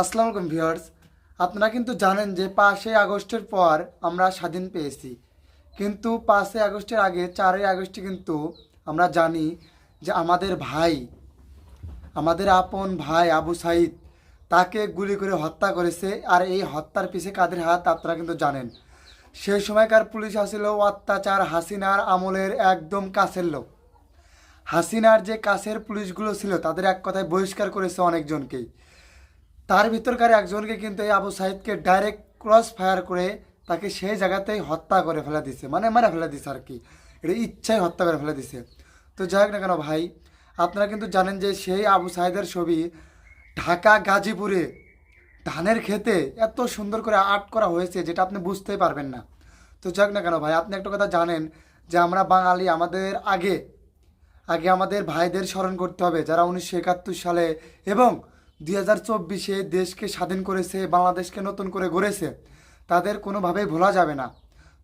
আসসালামু আলাইকুম ভিউয়ার্স। আপনারা কিন্তু জানেন যে 5ই আগস্টের পর আমরা স্বাধীন পেয়েছি, কিন্তু 5ই আগস্টের আগে 4ই আগস্টে কিন্তু আমরা জানি যে আমাদের আপন ভাই আবু সাইদ তাকে গুলি করে হত্যা করেছে। আর এই হত্যার পিছে কাদের হাত আপনারা কিন্তু জানেন। সেই সময়কার পুলিশ আসছিল অত্যাচার হাসিনার আমলের একদম কাছের লোক। হাসিনার যে কাছের পুলিশগুলো ছিল তাদের এক কথায় বহিষ্কার করেছে অনেকজনকেই। তার ভিতরকার একজনকে কিন্তু এই আবু সাইদকে ডাইরেক্ট ক্রস ফায়ার করে তাকে সেই জায়গাতেই হত্যা করে ফেলে দিছে, মানে মেরে ফেলে দিছে আর কি। এটা ইচ্ছায় হত্যা করে ফেলে দিছে। তো যাই হোক না কেন ভাই, আপনারা কিন্তু জানেন যে সেই আবু সাইদের ছবি ঢাকা গাজীপুরে ধানের ক্ষেতে এত সুন্দর করে আর্ট করা হয়েছে যেটা আপনি বুঝতেই পারবেন না। তো যাক না কেন ভাই, আপনি একটা কথা জানেন যে আমরা বাঙালি, আমাদের আগে আগে আমাদের ভাইদের স্মরণ করতে হবে যারা 1971 সালে এবং 2024-এ দেশকে স্বাধীন করেছে, বাংলাদেশকে নতুন করে গড়েছে। তাদের কোনোভাবেই ভোলা যাবে না।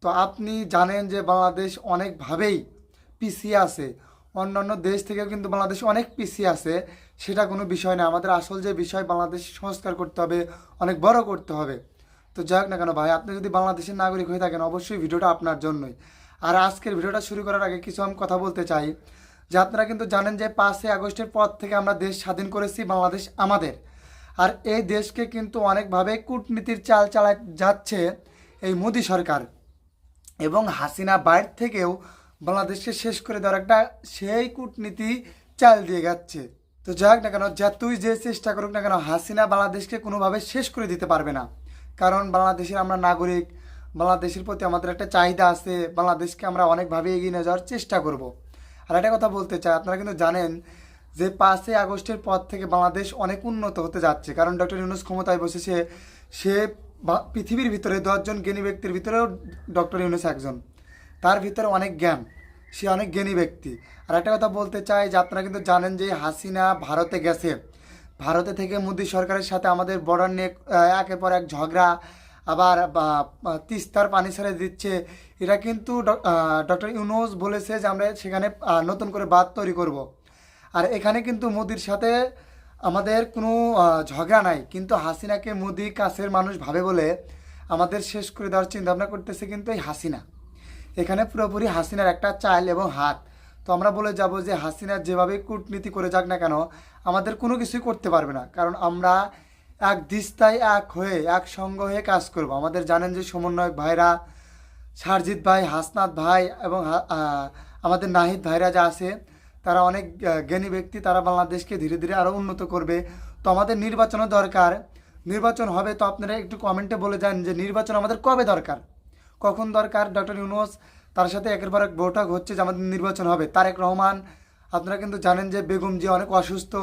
তো আপনি জানেন যে বাংলাদেশ অনেকভাবেই পিছিয়ে আছে, অন্যান্য দেশ থেকেও কিন্তু বাংলাদেশ অনেক পিছিয়ে আছে। সেটা কোনো বিষয় না, আমাদের আসল যে বিষয় বাংলাদেশ সংস্কার করতে হবে, অনেক বড় করতে হবে। তো যাক না কেন ভাই, আপনি যদি বাংলাদেশের নাগরিক হয়ে থাকেন অবশ্যই ভিডিওটা আপনার জন্যই। আর আজকের ভিডিওটা শুরু করার আগে কিছু আমি কথা বলতে চাই যে আপনারা কিন্তু জানেন যে 5ই আগস্টের পর থেকে আমরা দেশ স্বাধীন করেছি, বাংলাদেশ আমাদের। আর এই দেশকে কিন্তু অনেকভাবে কূটনীতির চাল চালা যাচ্ছে এই মোদী সরকার, এবং হাসিনা বাইর থেকেও বাংলাদেশকে শেষ করে দেওয়ার একটা সেই কূটনীতি চাল দিয়ে যাচ্ছে। তো যাক না কেন, যতই যে চেষ্টা করুক না কেন, হাসিনা বাংলাদেশকে কোনোভাবে শেষ করে দিতে পারবে না। কারণ বাংলাদেশের আমরা নাগরিক, বাংলাদেশের প্রতি আমাদের একটা চাহিদা আছে, বাংলাদেশকে আমরা অনেকভাবে এগিয়ে নিয়ে যাওয়ার চেষ্টা করব। আর একটা কথা বলতে চাই, আপনারা কিন্তু জানেন যে 5ই আগস্টের পর থেকে বাংলাদেশ অনেক উন্নত হতে যাচ্ছে, কারণ ডক্টর ইউনূস ক্ষমতায় বসেছে। সে পৃথিবীর ভিতরে 10জন জ্ঞানী ব্যক্তির ভিতরেও ডক্টর ইউনূস একজন। তার ভিতরে অনেক জ্ঞান, সে অনেক জ্ঞানী ব্যক্তি। আর একটা কথা বলতে চাই যে আপনারা কিন্তু জানেন যে হাসিনা ভারতে গেছে, ভারতে থেকে মোদী সরকারের সাথে আমাদের বর্ডার নিয়ে একের পর এক ঝগড়া, আবার তিস্তার পানি ছেড়ে দিচ্ছে। এটা কিন্তু ডক্টর ইউনূস বলেছে যে আমরা সেখানে নতুন করে বাঁধ তৈরি করব। আর এখানে কিন্তু মোদির সাথে আমাদের কোনো ঝগড়া নাই, কিন্তু হাসিনাকে মোদি কাছের মানুষ ভাবে বলে আমাদের শেষ করে দেওয়ার চিন্তা ভাবনা করতেছে কিন্তু এই হাসিনা। এখানে পুরোপুরি হাসিনার একটা চাল এবং হাত। তো আমরা বলে যাব যে হাসিনা যেভাবে কূটনীতি করে যাক না কেন, আমাদের কোনো কিছুই করতে পারবে না, কারণ আমরা এক দিস্তায় এক হয়ে একসঙ্গ হয়ে কাজ করব। আমাদের জানেন যে সমন্বয়ক ভাইরা, সারজিৎ ভাই, হাসনাত ভাই এবং আমাদের নাহিদ ভাইরা যা আছে, তারা অনেক জ্ঞানী ব্যক্তি, তারা বাংলাদেশকে ধীরে ধীরে আরও উন্নত করবে। তো আমাদের নির্বাচনও দরকার, নির্বাচন হবে। তো আপনারা একটু কমেন্টে বলে যান যে নির্বাচন আমাদের কবে দরকার, কখন দরকার। ডক্টর ইউনূস তার সাথে একের পর এক বৈঠক হচ্ছে যে আমাদের নির্বাচন হবে। তারেক রহমান, আপনারা কিন্তু জানেন যে বেগম জি অনেক অসুস্থ,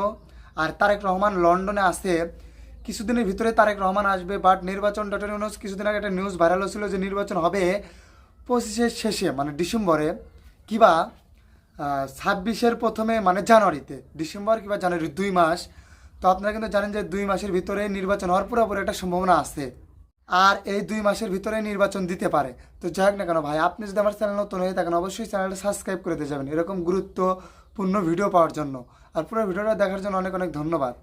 আর তারেক রহমান লন্ডনে আছে। কিছুদিনের ভিতরে তারেক রহমান আসবে, বাট নির্বাচন ডক্টর ইউনূস, কিছুদিন আগে একটা নিউজ ভাইরাল হচ্ছিল যে নির্বাচন হবে 25-এর শেষে মানে ডিসেম্বরে, কিবা 26-এর প্রথমে মানে জানুয়ারিতে, ডিসেম্বর কিংবা জানুয়ারি 2 মাস। তো আপনারা কিন্তু জানেন যে 2 মাসের ভিতরে নির্বাচন হওয়ার পুরোপুরি একটা সম্ভাবনা আছে। আর এই 2 মাসের ভিতরে নির্বাচন দিতে পারে। তো যাই হোক না কেন ভাই, আপনি যদি আমার চ্যানেল নতুন হয়ে থাকেন অবশ্যই চ্যানেলটা সাবস্ক্রাইব করে দিয়ে যাবেন এরকম গুরুত্বপূর্ণ ভিডিও পাওয়ার জন্য। আর পুরো ভিডিওটা দেখার জন্য অনেক অনেক ধন্যবাদ।